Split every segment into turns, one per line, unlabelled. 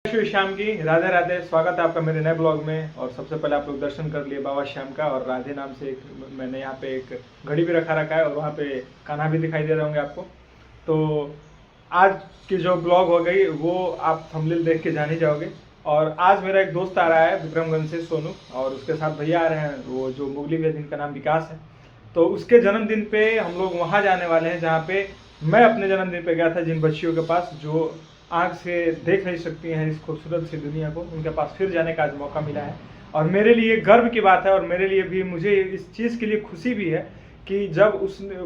श्री श्याम की राधे राधे। स्वागत है आपका मेरे नए ब्लॉग में। और सबसे पहले आप लोग दर्शन कर लिए बाबा श्याम का। और राधे नाम से एक मैंने यहाँ पे एक घड़ी भी रखा है और वहाँ पे कान्हा भी दिखाई दे रहे होंगे आपको। तो आज की जो ब्लॉग हो गई वो आप थंबनेल देख के जान ही जाओगे। और आज मेरा एक दोस्त आ रहा है विक्रमगंज से, सोनू, और उसके साथ भैया आ रहे हैं वो जो मुगली भैया जिनका नाम विकास है। तो उसके जन्मदिन पे हम लोग वहाँ जाने वाले हैं जहाँ पे मैं अपने जन्मदिन पे गया था, जिन बच्चियों के पास जो आँख से देख नहीं सकती हैं इस खूबसूरत सी दुनिया को, उनके पास फिर जाने का आज मौका मिला है। और मेरे लिए गर्व की बात है और मेरे लिए भी, मुझे इस चीज़ के लिए खुशी भी है कि जब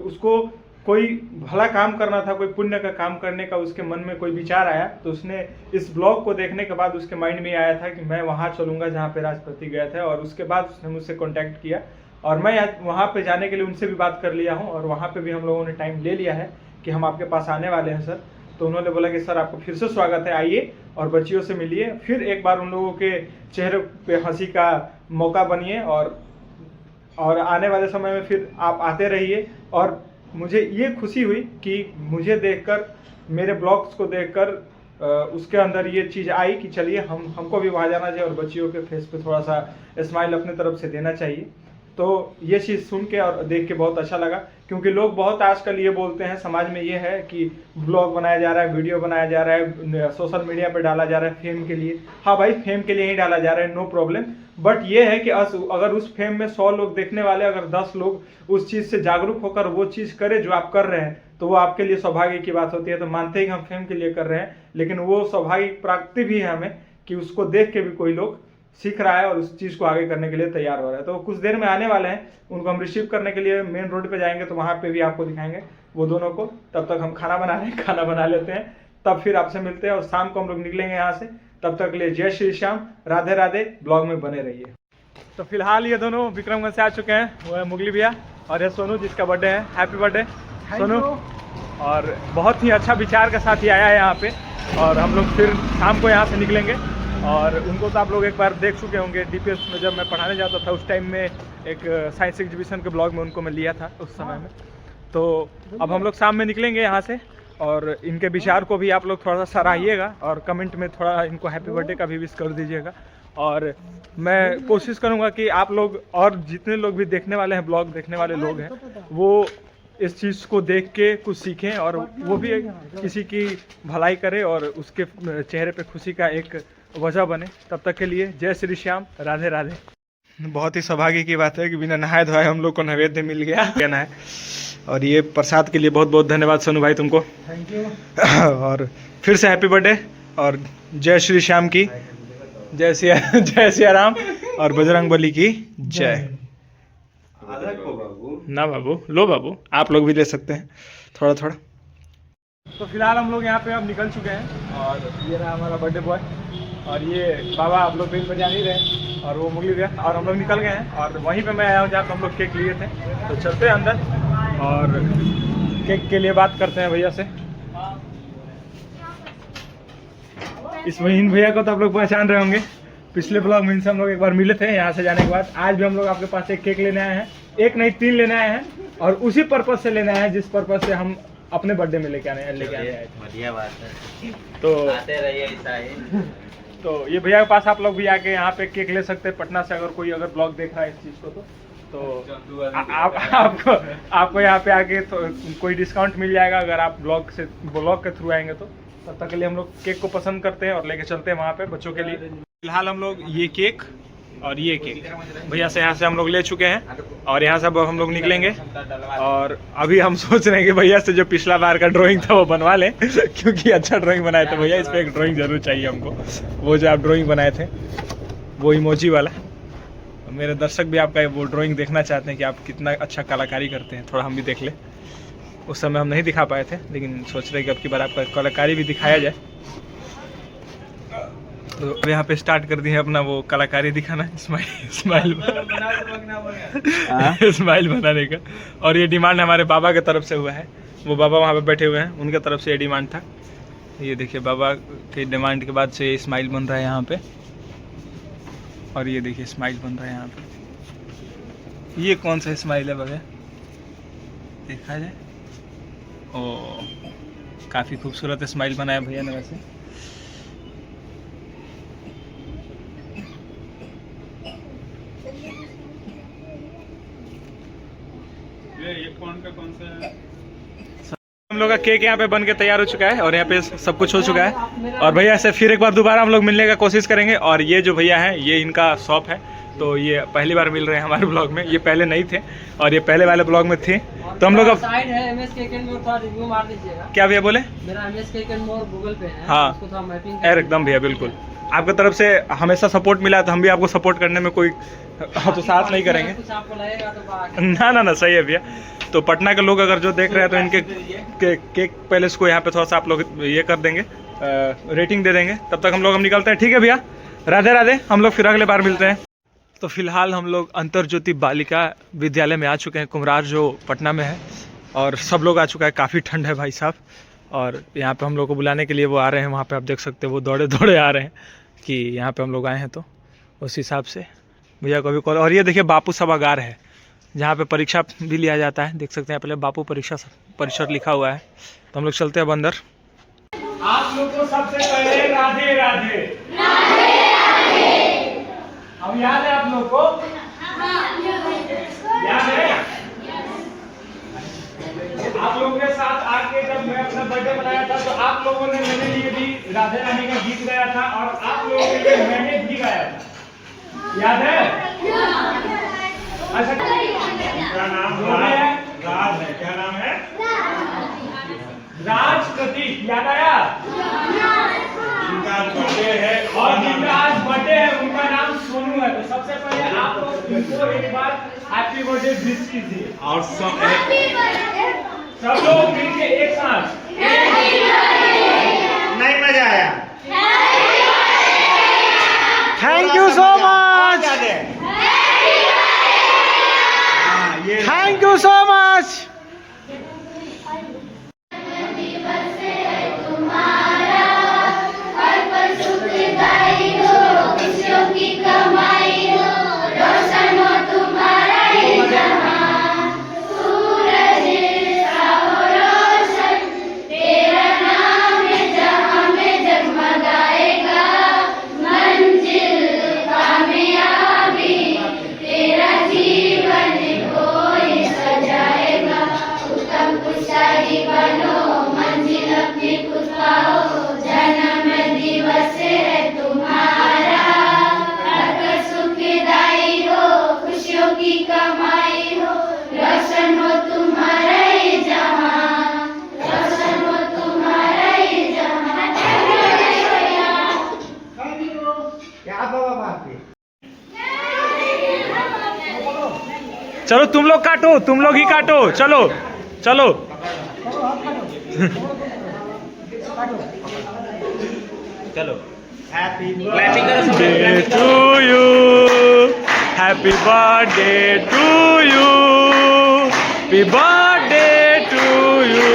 उसको कोई भला काम करना था, कोई पुण्य का काम करने का उसके मन में कोई विचार आया, तो उसने इस ब्लॉग को देखने के बाद उसके माइंड में आया था कि मैं वहाँ चलूँगा जहाँ पे राष्ट्रपति गए थे। और उसके बाद उसने मुझसे कॉन्टैक्ट किया और मैं वहाँ पे जाने के लिए उनसे भी बात कर लिया हूँ। और वहाँ पे भी हम लोगों ने टाइम ले लिया है कि हम आपके पास आने वाले हैं सर। तो उन्होंने बोला कि सर आपको फिर से स्वागत है, आइए और बच्चियों से मिलिए, फिर एक बार उन लोगों के चेहरे पे हंसी का मौका बनिए और आने वाले समय में फिर आप आते रहिए। और मुझे ये खुशी हुई कि मुझे देखकर, मेरे ब्लॉग्स को देखकर उसके अंदर ये चीज़ आई कि चलिए हमको भी वहाँ जाना चाहिए और बच्चियों के फेस पे थोड़ा सा स्माइल अपने तरफ से देना चाहिए। तो ये चीज़ सुन के और देख के बहुत अच्छा लगा, क्योंकि लोग बहुत आजकल ये बोलते हैं, समाज में ये है कि ब्लॉग बनाया जा रहा है, वीडियो बनाया जा रहा है, सोशल मीडिया पे डाला जा रहा है फेम के लिए। हाँ भाई, फेम के लिए ही डाला जा रहा है, नो प्रॉब्लम। बट ये है कि अगर उस फेम में 100 लोग देखने वाले, अगर 10 लोग उस चीज़ से जागरूक होकर वो चीज़ करे जो आप कर रहे हैं, तो वो आपके लिए सौभाग्य की बात होती है। तो मानते हैं कि हम फेम के लिए कर रहे हैं, लेकिन वो सौभाग्य प्राप्ति भी है हमें कि उसको देख के भी कोई लोग सीख रहा है और उस चीज़ को आगे करने के लिए तैयार हो रहा है। तो कुछ देर में आने वाले हैं, उनको हम रिसीव करने के लिए मेन रोड पे जाएंगे, तो वहाँ पे भी आपको दिखाएंगे वो दोनों को। तब तक हम खाना बना रहे हैं, खाना बना लेते हैं, तब फिर आपसे मिलते हैं। और शाम को हम लोग निकलेंगे यहाँ से। तब तक के लिए जय श्री श्याम, राधे राधे। ब्लॉग में बने रहिए। तो फिलहाल ये दोनों विक्रमगंज से आ चुके हैं, वो है मुगली भैया और ये सोनू जिसका बर्थडे है। Happy birthday Sonu. और बहुत ही अच्छा विचार के साथ ही आया है यहाँ पे। और हम लोग फिर शाम को यहाँ से निकलेंगे। और उनको तो आप लोग एक बार देख चुके होंगे डीपीएस में, जब मैं पढ़ाने जाता था उस टाइम में एक साइंस एग्जीबिशन के ब्लॉग में उनको मैं लिया था उस समय में। तो अब हम लोग शाम में निकलेंगे यहाँ से और इनके विचार को भी आप लोग थोड़ा सा सराहिएगा और कमेंट में थोड़ा इनको हैप्पी बर्थडे का भी विश कर दीजिएगा। और मैं कोशिश करूँगा कि आप लोग और जितने लोग भी देखने वाले हैं, ब्लॉग देखने वाले लोग हैं, वो इस चीज़ को देख के कुछ सीखें और वो भी किसी की भलाई करे और उसके चेहरे पे खुशी का एक वजह बने। तब तक के लिए जय श्री श्याम, राधे राधे। बहुत ही सौभाग्य की बात है कि बिना नहाए धोए हम लोग को नैवेद्य मिल गया है। और ये प्रसाद के लिए बहुत बहुत धन्यवाद सोनू भाई तुमको, थैंक यू। और फिर से हैप्पी बर्थडे और जय श्री श्याम की जय सिया राम और बजरंग बली की जय। ना बाबू, लो बाबू, आप लोग भी ले सकते हैं थोड़ा थोड़ा। तो फिलहाल हम लोग यहाँ पे अब निकल चुके हैं और ये रहा हमारा बर्थडे बॉय और ये बाबा आप लोग बिल बजा नहीं रहे और वो मुगली गया और हम लोग निकल गए हैं। और वहीं पे मैं आया हूँ जहाँ पे हम लोग केक लिए थे। तो चलते हैं अंदर और केक के लिए बात करते हैं भैया से। इस महीन भैया को तो आप लोग पहचान रहे होंगे, पिछले ब्लॉग में इनसे हम लोग एक बार मिले थे यहाँ से जाने के बाद। आज भी हम लोग आपके पास एक केक लेने आए हैं, एक नहीं 3 लेने आए हैं और उसी पर्पज से लेने आए हैं जिस पर्पज से हम अपने बर्थडे में लेके आए थे।
बढ़िया बात है, तो आते रहिए ऐसा ही।
तो ये भैया के पास आप लोग भी आके यहाँ पे केक ले सकते हैं पटना से, अगर कोई ब्लॉग देख रहा है इस चीज़ को तो आपको यहाँ पे आके तो कोई डिस्काउंट मिल जाएगा अगर आप ब्लॉग के थ्रू आएंगे तो। तब तक के लिए हम लोग केक को पसंद करते हैं और लेके चलते हैं वहाँ पे बच्चों के लिए। फिलहाल हम लोग ये केक और ये केक भैया से यहाँ से हम लोग ले चुके हैं और यहाँ से अब हम लोग निकलेंगे। और अभी हम सोच रहे हैं कि भैया से जो पिछला बार का ड्राइंग था वो बनवा लें क्योंकि अच्छा ड्राइंग बनाए थे भैया, इस पर एक ड्राइंग जरूर चाहिए हमको। वो जो आप ड्राइंग बनाए थे वो इमोजी वाला, मेरे दर्शक भी आपका वो ड्राइंग देखना चाहते हैं कि आप कितना अच्छा कलाकारी करते हैं, थोड़ा हम भी देख लें। उस समय हम नहीं दिखा पाए थे, लेकिन सोच रहे हैं कि अब की बार आपका कलाकारी भी दिखाया जाए। तो यहाँ पे स्टार्ट कर दिए अपना वो कलाकारी दिखाना, स्माइल बनाने का। और ये डिमांड हमारे बाबा के तरफ से हुआ है, वो बाबा वहाँ पे बैठे हुए हैं, उनके तरफ से ये डिमांड था। ये देखिए बाबा के डिमांड के बाद से ये स्माइल बन रहा है यहाँ पे। और ये देखिए स्माइल बन रहा है यहाँ पे। ये कौन सा स्माइल है भैया, देखा जाए। ओ, काफ़ी खूबसूरत स्माइल बनाया भैया ने वैसे। हम लोग का केक यहाँ पे बन के तैयार हो चुका है और यहाँ पे सब कुछ हो चुका है। और भैया से फिर एक बार दोबारा हम लोग मिलने का कोशिश करेंगे। और ये जो भैया हैं ये इनका शॉप है, तो ये पहली बार मिल रहे हैं हमारे ब्लॉग में। ये पहले नहीं थे और ये पहले वाले ब्लॉग में थे। तो हम लोग अब
साइड है MS केक एंड मोर, थोड़ा रिव्यू मार दीजिएगा।
क्या भैया बोले?
मेरा MS cake and more Google पे है।
हाँ।
उसको थोड़ा मैपिंग
यार एकदम भैया बिल्कुल, आपकी तरफ से हमेशा सपोर्ट मिला है तो हम भी आपको सपोर्ट करने में कोई तो साथ नहीं करेंगे।
कुछ आपको लगेगा तो
ना सही है भैया। तो पटना के लोग अगर जो देख रहे हैं तो इनके केक पैलेस को यहाँ पे थोड़ा सा आप लोग ये कर देंगे, रेटिंग दे देंगे। तब तक हम लोग निकलते हैं, ठीक है भैया? राधे राधे, हम लोग फिर अगले बार मिलते हैं। तो फिलहाल हम लोग अंतर ज्योति बालिका विद्यालय में आ चुके हैं, कुम्हरार जो पटना में है। और सब लोग आ चुका है, काफ़ी ठंड है भाई साहब। और यहाँ पे हम लोग को बुलाने के लिए वो आ रहे हैं, वहाँ पे आप देख सकते हैं वो दौड़े दौड़े आ रहे हैं कि यहाँ पे हम लोग आए हैं। तो उस हिसाब से भैया को भी कॉल। और ये देखिए बापू सभागार है जहाँ पे परीक्षा भी लिया जाता है, देख सकते हैं पहले बापू परीक्षा परिसर लिखा हुआ है। तो हम लोग चलते हैं अब अंदर। आप लोग को सबसे पहले राधे राधे। अब याद है आप लोग को? याद है? आप लोगों के साथ आके जब मैं अपना बर्थडे मनाया था तो आप लोगों ने मेरे लिए भी राधे रानी का गीत गाया था और आप लोगों के लिए मैंने भी गाया था, याद है? अच्छा, क्या नाम है? राज है। क्या नाम है? राज प्रतीक, याद आया? जिनका बर्थडे है और जिनका आज बर्थडे है उनका नाम सोनू है। तो सबसे पहले आप लोग इनको एक बार हैप्पी बर्थडे विश कीजिए। और सब लोग मिलके एक साथ। नहीं मजा आया? Thank you so much, thank you so much. चलो तुम लोग काटो, तुम लोग ही काटो, चलो चलो।
चलो
happy birthday to you, happy birthday to you, happy birthday to you,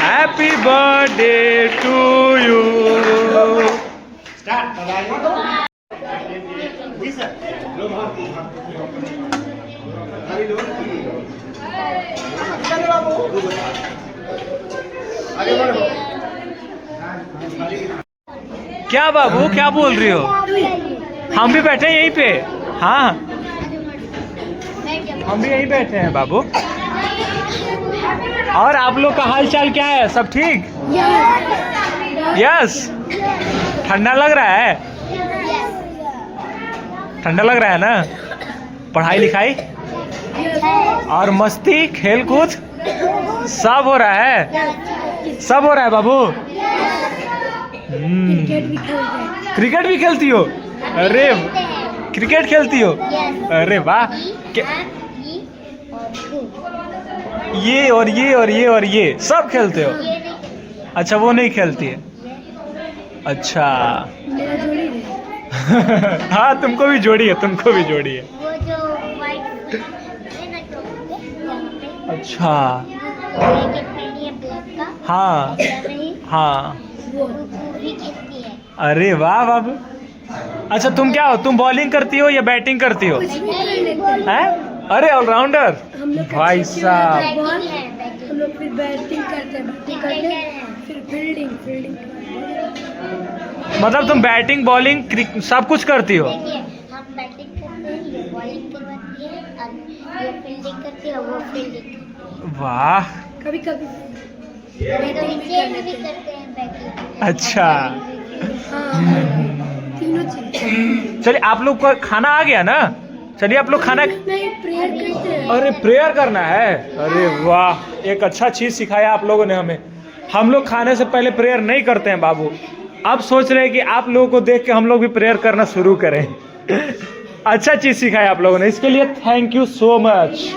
happy birthday to you. जी सर। क्या बाबू क्या बोल रही हो? हम भी बैठे यहीं पे। हाँ हम भी यहीं बैठे हैं बाबू। और आप लोग का हाल चाल क्या है? सब ठीक? यस। ठंडा लग रहा है? ठंडा लग रहा है ना? पढ़ाई लिखाई और मस्ती खेल कूद सब हो रहा है? सब हो रहा है बाबू? क्रिकेट भी खेलती हो? अरे क्रिकेट खेलती हो? अरे वाह। ये और ये और ये और ये सब खेलते हो? अच्छा वो नहीं खेलती है? अच्छा। हाँ तुमको भी जोड़ी है, तुमको भी जोड़ी है। अच्छा हाँ हाँ। अरे वाह बाबू। अच्छा तुम क्या हो? तुम बॉलिंग करती हो या बैटिंग करती हो? हैं? अरे ऑलराउंडर भाई साहब।
हम लोग फिर बैटिंग करते हैं, फिर फील्डिंग।
मतलब तुम बैटिंग बॉलिंग सब कुछ करती हो?
हम बैटिंग करते हैं, बॉलिंग करवाती है और ये फील्डिंग करते
करती है वो फील्डिंग।
वाह,
कभी कभी
बैटिंग भी करते हैं बैटिंग।
अच्छा।
हाँ, तीनों चीज।
चलिए आप लोग का खाना आ गया ना, चलिए आप लोग खाना।
नहीं, प्रेयर करते हैं।
अरे प्रेयर करना है, अरे वाह, एक अच्छा चीज़ सिखाया आप लोगों ने हमें। हम लोग खाने से पहले प्रेयर नहीं करते हैं बाबू, अब सोच रहे हैं कि आप लोगों को देख के हम लोग भी प्रेयर करना शुरू करें। अच्छा चीज़ सिखाया आप लोगों ने, इसके लिए थैंक यू सो मच।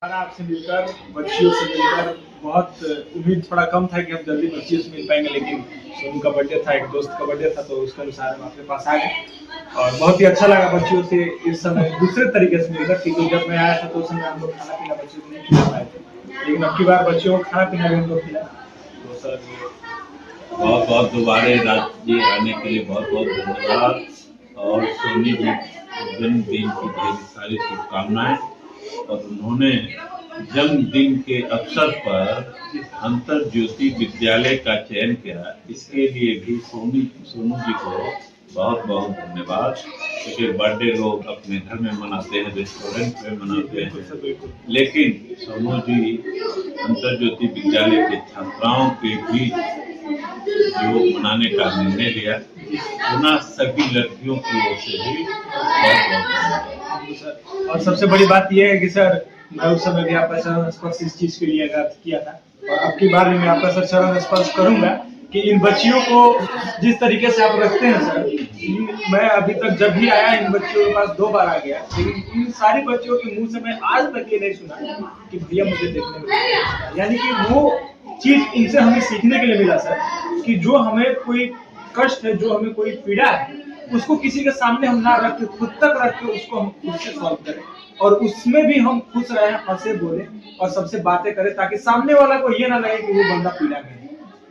आपसे मिलकर, बच्चियों से मिलकर बहुत उम्मीद थोड़ा कम था कि हम जल्दी बच्चियों से मिल पाएंगे, लेकिन सोनू का बर्थडे था, एक दोस्त का बर्थडे था, तो उसके अनुसार हम आपके पास आ गए और बहुत ही अच्छा लगा बच्चियों से इस समय दूसरे तरीके से मिलकर, क्योंकि जब मैं आया था तो उस समय हम लोग खाना पीना बच्चियों को नहीं खिला पाए थे, लेकिन अब की बार बच्चियों को खाना पीना भी हम लोग खिलाए। तो सर
बहुत बहुत दोबारा राज्य आने के लिए बहुत बहुत धन्यवाद, और सोनी जी जन्मदिन की ढेर सारी शुभकामनाएं। और उन्होंने जन्मदिन के अवसर पर अंतर ज्योति विद्यालय का चयन किया, इसके लिए भी सोनू जी को बहुत बहुत धन्यवाद। क्योंकि बर्थडे लोग अपने घर में मनाते हैं, रेस्टोरेंट में मनाते हैं, लेकिन सोनू जी अंतर ज्योति विद्यालय के छात्राओं के बीच जो मनाने का निर्णय लिया, उन्हें सभी लड़कियों की ओर से भी बहुत बहुत धन्यवाद।
और सबसे बड़ी बात यह है कि सर मैं उस समय भी आपका चरण स्पर्श इस चीज के लिए किया था, और अब की बार भी मैं आपका सर चरण स्पर्श करूंगा कि इन बच्चियों को जिस तरीके से आप रखते हैं सर, मैं अभी तक जब भी आया इन बच्चियों के पास 2 बार आ गया, लेकिन इन सारी बच्चियों के मुंह से मैं आज तक ये नहीं सुना कि भैया मुझे देखने में, यानी कि वो चीज इनसे हमें सीखने के लिए मिला सर, कि जो हमें कोई कष्ट है, जो हमें कोई पीड़ा है, उसको किसी के सामने हम ना रख के खुद तक रख के उसको हम खुद से सॉल्व करें, और उसमें भी हम खुश रहें, हंसे बोले और सबसे बातें करें, ताकि सामने वाला को ये ना लगे कि वो बंदा पीड़ा में है।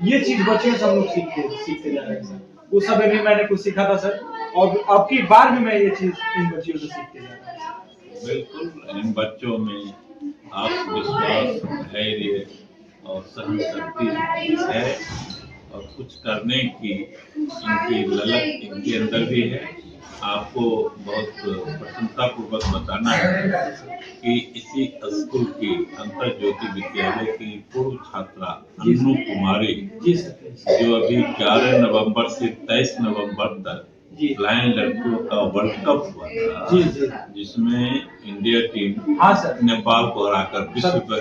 ये चीज बच्चों से हम लोग सीखते जा रहे हैं सर। उस समय भी मैंने कुछ सीखा था सर, और अब की बार भी मैं ये चीज इन बच्चियों से सीखते जा रहा हूँ।
बिल्कुल, इन बच्चों में आत्मविश्वास, धैर्य और सहनशक्ति है, और कुछ करने की इनकी ललक इनके अंदर भी है। आपको बहुत प्रसन्नतापूर्वक बताना है कि इसी स्कूल की अंतर ज्योति विद्यालय की पूर्व छात्रा अन्नू कुमारी, जो अभी 11 नवंबर से 23 नवंबर तक ब्लाइंड लड़कियों का वर्ल्ड कप हुआ था, जिसमें इंडिया टीम नेपाल को हराकर विश्व पर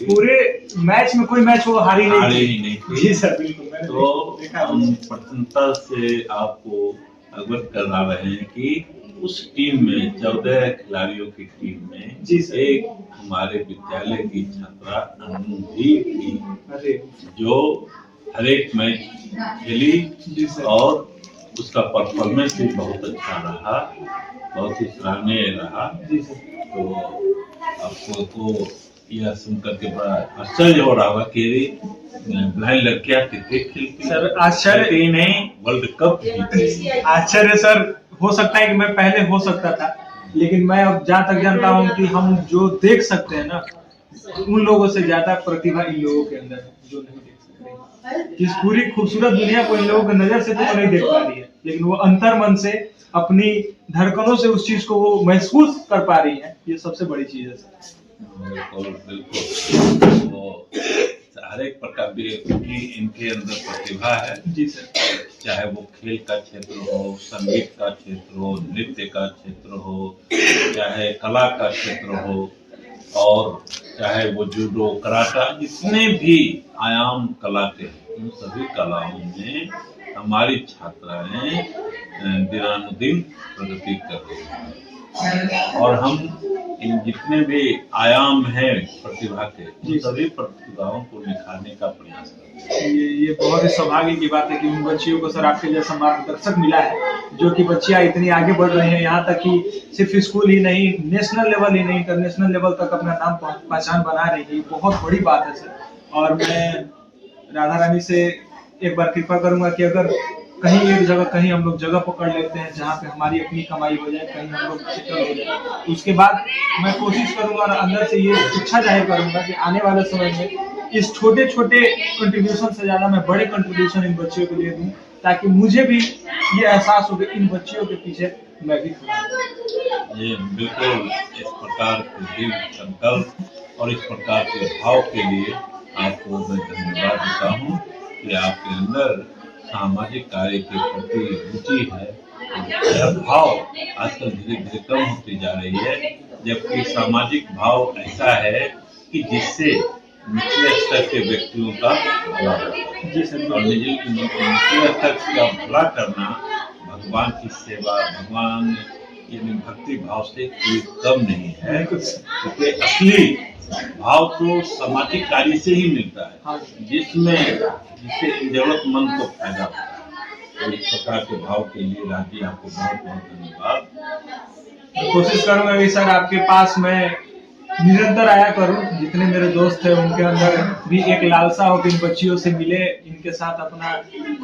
पूरे मैच में कोई मैच वो हारी नहीं थी। जी सर, बिल्कुल।
तो हम प्रसन्नता से आपको अवगत करा रहे हैं कि उस टीम में 14 खिलाड़ियों की टीम में एक हमारे विद्यालय की छात्रा अन्नू भी थी, जो हर एक मैच खेली और उसका परफॉर्मेंस भी बहुत अच्छा रहा, बहुत ही सराहनीय रहा। तो आपको तो यह सुनकर के बड़ा आश्चर्य हो रहा होगा कि ब्लाइंड लड़कियां क्रिकेट खेलती
सर। आश्चर्य ही नहीं,
वर्ल्ड कप जीती।
आश्चर्य सर हो सकता है कि मैं पहले हो सकता था, लेकिन मैं अब जहाँ तक जानता हूँ कि हम जो देख सकते हैं ना, उन लोगों से ज्यादा प्रतिभा इन लोगों के अंदर है, जो नहीं देख सकते। इस पूरी खूबसूरत दुनिया को इन लोगों की नजर से तो नहीं देख पा रही है, लेकिन वो अंतर मन से अपनी धड़कनों से उस चीज को वो महसूस कर पा रही है। ये सबसे बड़ी चीज है सर।
बिल्कुल, वो हर एक प्रकार की इनके अंदर प्रतिभा है।
जी सर।
चाहे वो खेल का क्षेत्र हो, संगीत का क्षेत्र हो, नृत्य का क्षेत्र हो, चाहे कला का क्षेत्र हो, और चाहे वो जूडो, कराटा, जितने भी आयाम कला के, उन सभी कलाओं में हमारी छात्राएं दिनानुदिन प्रगति कर रही हैं, और हम इन जितने भी आयाम हैं प्रतिभा के, उन सभी प्रतिभाओं को निखारने का प्रयास करते हैं।
ये बहुत ही सौभाग्य की बात है कि उन बच्चियों को सर आपके जैसा मार्गदर्शक मिला है, जो कि बच्चियां इतनी आगे बढ़ रही हैं, यहाँ तक कि सिर्फ स्कूल ही नहीं, नेशनल लेवल ही नहीं, इंटरनेशनल लेवल तक अपना नाम पहचान बना रही है। बहुत बड़ी बात है सर। और मैं राधा रानी से एक बार कृपा करूंगा कि अगर कहीं एक जगह, कहीं हम लोग जगह पकड़ लेते हैं जहाँ पे हमारी अपनी कमाई हो जाए, कहीं हम लोग सेटल हो जाए, उसके बाद मैं कोशिश करूंगा और अंदर से ये इच्छा जाहिर करूंगा कि आने वाले समय में इस छोटे छोटे कंट्रीब्यूशन से ज्यादा मैं बड़े कंट्रीब्यूशन इन बच्चियों को दे दूं, ताकि मुझे भी ये एहसास हो कि इन बच्चियों के पीछे मैं भी खड़ा हूं।
ये बिल्कुल इस प्रकार के दृढ़ संकल्प और इस प्रकार के भाव के लिए आपको मैं धन्यवाद देता हूँ कि आपके अंदर सामाजिक कार्य के प्रति रुचि है। यह भाव आजकल धीरे धीरे कम होती जा रही है, जबकि सामाजिक भाव ऐसा है कि जिससे निचले स्तर के व्यक्तियों का भला होता है और निचले स्तर का भला करना भगवान की सेवा, भगवान यानी भक्ति भाव से कोई कम नहीं है, क्योंकि असली भाव तो सामाजिक कार्य से ही मिलता है, जिससे जरूरतमंद को फायदा होता है। तो इस प्रकार के भाव के लिए राजी आपको बहुत बहुत धन्यवाद।
कोशिश करूंगा कि सर आपके पास मैं निरंतर आया करूं। जितने मेरे दोस्त हैं उनके अंदर भी एक लालसा हो कि इन बच्चियों से मिले, इनके साथ अपना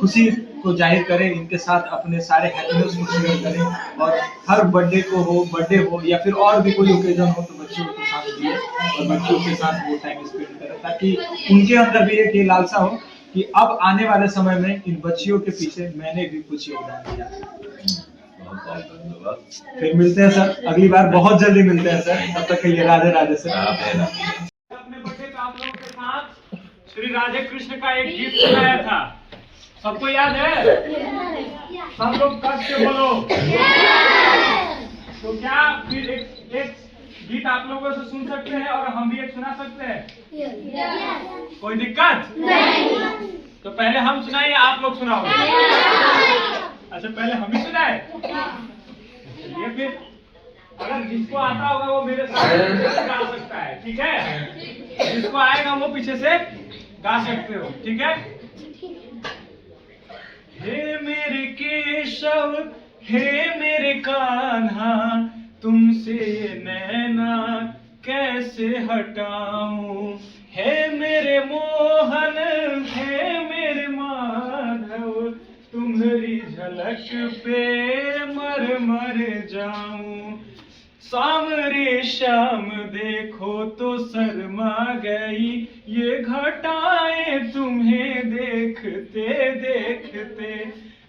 खुशी को जाहिर करें, इनके साथ अपने सारे हैप्पीनेस को शेयर करें और हर बर्थडे हो या फिर और भी कोई ओकेजन हो तो बच्चियों के साथ मिले और बच्चियों के साथ वो टाइम स्पेंड करें, ताकि उनके अंदर भी एक ये लालसा हो कि अब आने वाले समय में इन बच्चियों के पीछे मैंने भी कुछ योगदान दिया।
बहुत बहुत धन्यवाद।
फिर मिलते हैं सर, अगली बार बहुत जल्दी मिलते हैं सर। तब तक के लिए राधे राधे सर।
अपने बर्थडे पे आप लोगों के साथ श्री राधे कृष्ण का एक गीत सुनाया था, सबको याद है? सब लोग कस के बोलो। तो क्या फिर एक गीत आप लोगों से सुन सकते हैं और हम भी एक सुना सकते हैं? कोई दिक्कत नहीं। तो पहले हम सुनाए या आप लोग सुनाओगे? अच्छा, पहले हम ही सुनाए। चलिए फिर, अगर जिसको आता होगा वो मेरे साथ गा सकता है, ठीक है? जिसको आएगा वो पीछे से गा सकते हो, ठीक है? हे मेरे केशव, हे मेरे कान्हा, तुमसे ये नैना कैसे हटाऊं? हे मेरे मोहन, हे मेरे माधव, तुम्हारी झलक पे मर मर जाऊं। सामरे शाम देखो तो शर्मा गई, ये घटाएं तुम्हें देखते देखते।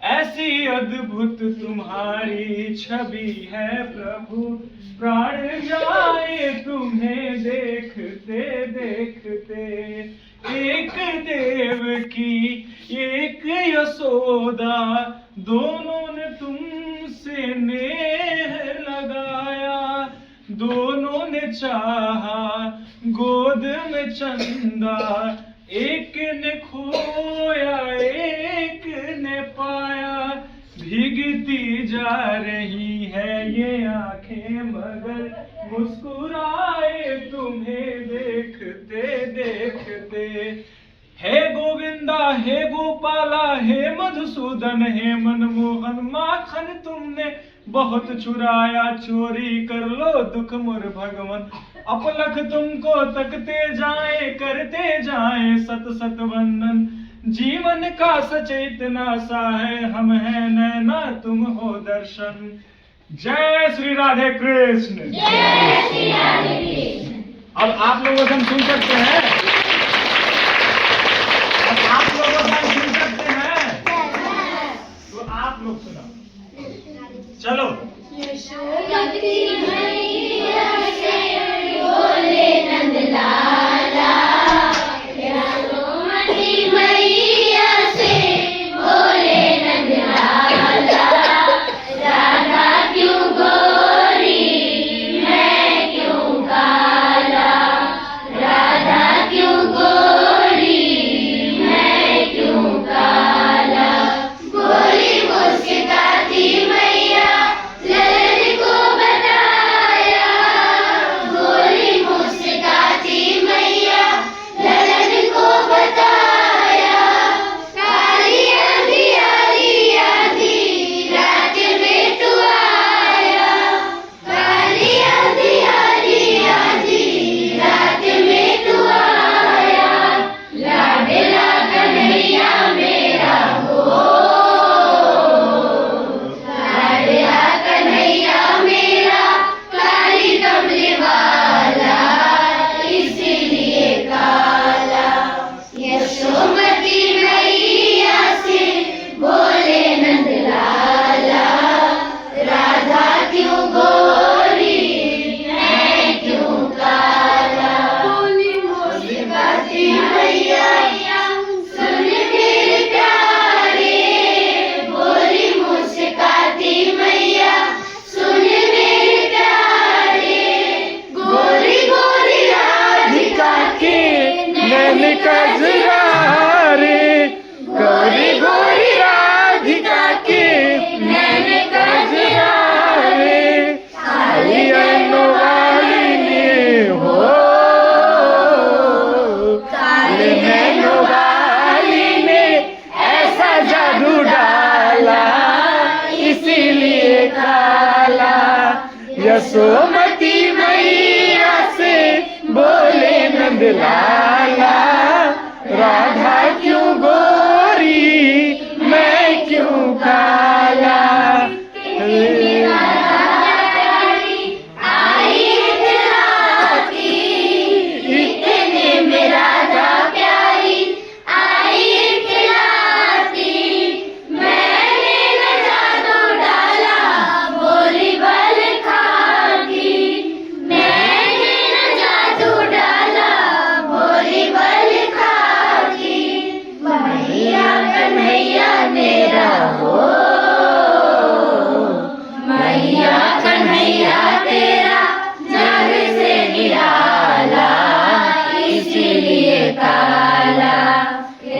ऐसी अद्भुत तुम्हारी छवि है प्रभु, प्राण जाए तुम्हें देखते देखते। एक देव की एक यशोदा, दोनों ने तुमसे नेह लगाया, दोनों ने चाहा गोद में चंदा, एक ने खोया एक ने पाया। भीगती जा रही है ये आंखें मगर मुस्कुराए तुम्हें देखते देखते। हे गोविंदा, हे गोपाला, हे मधुसूदन, हे मनमोहन, माखन तुमने बहुत चुराया, चोरी कर लो दुख मोर भगवन। अपलख तुमको तकते जाए, करते जाए सत सत वंदन। जीवन का सच इतना सा है, हम है नैना तुम हो दर्शन। जय श्री राधे कृष्ण।
जय श्री राधे कृष्ण।
अब आप लोगों से हम सुन सकते हैं, अब आप लोगों से हम सुन सकते हैं, तो आप लोग सुनाओ। चलो।
यशोमती मैया से बोले नंदलाला, यशोमती मैया से बोले नंदलाला। राधा क्यों गोरी, मैं क्यों काला, राधा क्यों गोरी, मैं क्यों काला। गोरी मुस्कुराती मैया ललन को बताया,
यशोमती मैया से बोले नंद लाला, राधा क्यों गोरी मैं क्यों काला।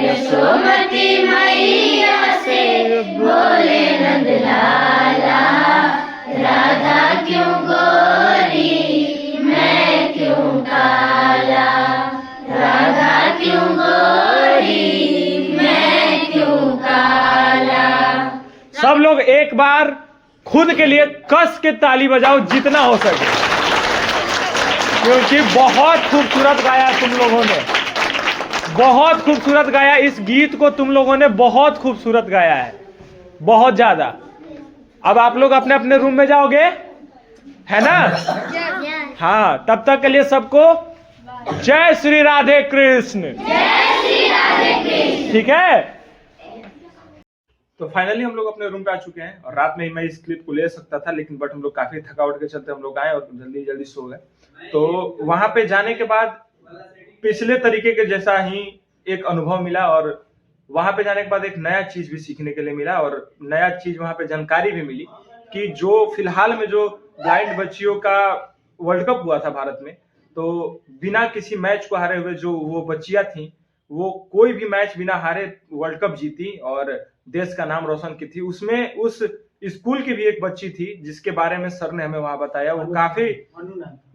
यशोमती मैया से बोले नंद लाला, राधा क्यों गोरी मैं क्यों काला, राधा क्यों गोरी मैं क्यों काला।
सब लोग एक बार खुद के लिए कस के ताली बजाओ जितना हो सके, क्योंकि बहुत खूबसूरत गाया तुम लोगों ने, बहुत खूबसूरत गाया। इस गीत को तुम लोगों ने बहुत खूबसूरत गाया है, बहुत ज्यादा। अब आप लोग अपने अपने रूम में जाओगे, है ना? हाँ, तब तक के लिए सबको जय श्री राधे कृष्ण। ठीक है, तो फाइनली हम लोग अपने रूम पे आ चुके हैं और रात में ही मैं इस क्लिप को ले सकता था, लेकिन बट हम लोग काफी थकावट के चलते हम लोग आए और जल्दी जल्दी सो गए। तो वहां पे जाने के बाद पिछले तरीके के जैसा ही एक अनुभव मिला और वहां पे जाने के बाद एक नया चीज भी सीखने के लिए मिला और नया चीज वहां पे जानकारी भी मिली कि जो फिलहाल में जो ब्लाइंड बच्चियों का वर्ल्ड कप हुआ था भारत में, तो बिना किसी मैच को हारे हुए जो वो बच्चियां थी, वो कोई भी मैच बिना हारे वर्ल्ड कप जीती और देश का नाम रोशन की थी। उसमें उस स्कूल की भी एक बच्ची थी जिसके बारे में सर ने हमें वहां बताया। वो काफी,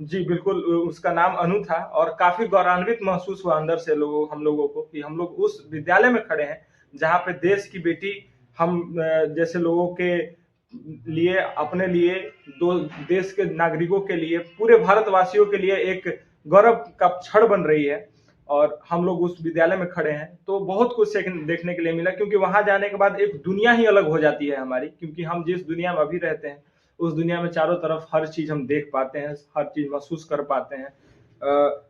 जी बिल्कुल, उसका नाम अनु था और काफी गौरवान्वित महसूस हुआ अंदर से हम लोगों को कि हम लोग उस विद्यालय में खड़े हैं जहाँ पे देश की बेटी हम जैसे लोगों के लिए, अपने लिए, दो देश के नागरिकों के लिए, पूरे भारतवासियों के लिए एक गौरव का क्षण बन रही है और हम लोग उस विद्यालय में खड़े हैं। तो बहुत कुछ देखने के लिए मिला, क्योंकि वहां जाने के बाद एक दुनिया ही अलग हो जाती है हमारी, क्योंकि हम जिस दुनिया में अभी रहते हैं उस दुनिया में चारों तरफ हर चीज हम देख पाते हैं, हर चीज महसूस कर पाते हैं।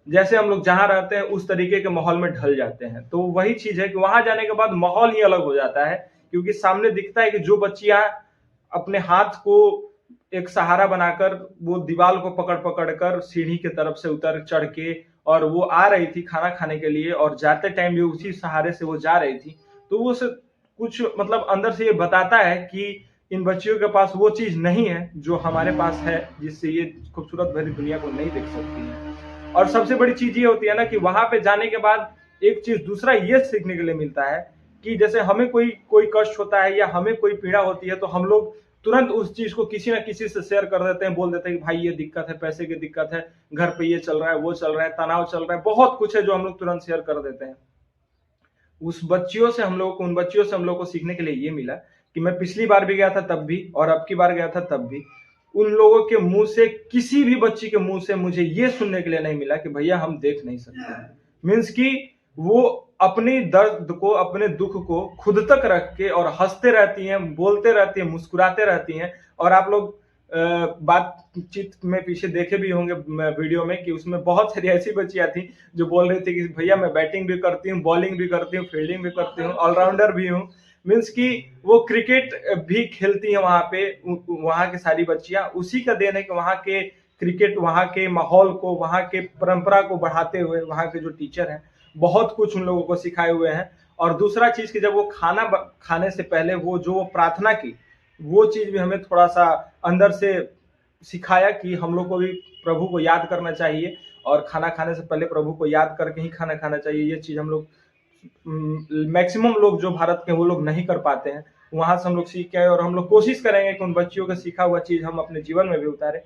जैसे हम लोग जहाँ रहते हैं उस तरीके के माहौल में ढल जाते हैं। तो वही चीज है कि वहां जाने के बाद माहौल ही अलग हो जाता है, क्योंकि सामने दिखता है कि जो बच्चियां अपने हाथ को एक सहारा बनाकर वो दीवार को पकड़ पकड़ कर सीढ़ी के तरफ से उतर चढ़ के और वो आ रही थी खाना खाने के लिए और जाते टाइम भी उसी सहारे से वो जा रही थी, तो वो कुछ मतलब अंदर से ये बताता है कि इन बच्चियों के पास वो चीज नहीं है जो हमारे पास है, जिससे ये खूबसूरत भरी दुनिया को नहीं देख सकती है। और सबसे बड़ी चीज ये होती है ना कि वहां पे जाने के बाद एक चीज दूसरा ये सीखने के लिए मिलता है कि जैसे हमें कोई कष्ट होता है या हमें कोई पीड़ा होती है तो हम लोग तुरंत उस चीज को किसी ना किसी से शेयर कर देते हैं, बोल देते हैं कि भाई ये दिक्कत है, पैसे की दिक्कत है, घर पे ये चल रहा है, वो चल रहा है, तनाव चल रहा है, बहुत कुछ है जो हम लोग तुरंत शेयर कर देते हैं। उन बच्चियों से हम लोग को सीखने के लिए ये मिला कि मैं पिछली बार भी गया था तब भी और अब की बार गया था तब भी, उन लोगों के मुंह से, किसी भी बच्ची के मुंह से मुझे ये सुनने के लिए नहीं मिला कि भैया हम देख नहीं सकते। मीन्स कि वो अपनी दर्द को, अपने दुख को खुद तक रख के और हंसते रहती हैं, बोलते रहती हैं, मुस्कुराते रहती हैं। और आप लोग बातचीत में पीछे देखे भी होंगे वीडियो में कि उसमें बहुत सारी ऐसी बच्चियां थी जो बोल रही थी कि भैया मैं बैटिंग भी करती हूँ, बॉलिंग भी करती हूँ, फील्डिंग भी करती हूँ, ऑलराउंडर भी हूँ। मीन्स कि वो क्रिकेट भी खेलती हैं वहां पे, वहां की सारी बच्चियां। उसी का देन है कि वहां के क्रिकेट, वहां के माहौल को, वहां के परंपरा को बढ़ाते हुए वहां के जो टीचर हैं बहुत कुछ उन लोगों को सिखाए हुए हैं। और दूसरा चीज कि जब वो खाना खाने से पहले वो जो प्रार्थना की, वो चीज भी हमें थोड़ा सा अंदर से सिखाया कि हम लोग को भी प्रभु को याद करना चाहिए और खाना खाने से पहले प्रभु को याद करके ही खाना खाना चाहिए। ये चीज हम लोग मैक्सिमम लोग जो भारत के वो लोग नहीं कर पाते हैं, वहां से हम लोग सीख के आए और हम लोग कोशिश करेंगे कि उन बच्चियों का सीखा हुआ चीज हम अपने जीवन में भी उतारें।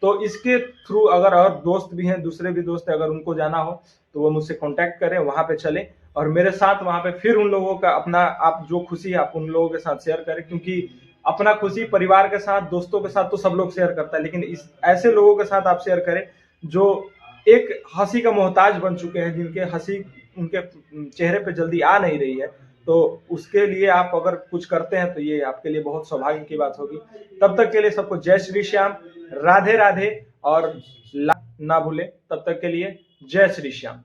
तो इसके थ्रू अगर और दोस्त भी हैं, दूसरे भी दोस्त अगर उनको जाना हो तो वो मुझसे कांटेक्ट करें, वहां पे चलें और मेरे साथ वहां पे फिर उन लोगों का अपना, आप जो खुशी है आप उन लोगों के साथ शेयर करें, क्योंकि अपना खुशी परिवार के साथ, दोस्तों के साथ तो सब लोग शेयर करता है, लेकिन इस ऐसे लोगों के साथ आप शेयर करें जो एक हंसी का मोहताज बन चुके हैं, जिनके हंसी उनके चेहरे पे जल्दी आ नहीं रही है। तो उसके लिए आप अगर कुछ करते हैं तो ये आपके लिए बहुत सौभाग्य की बात होगी। तब तक के लिए सबको जय श्री श्याम, राधे राधे, और ना भूलें। तब तक के लिए जय श्री श्याम।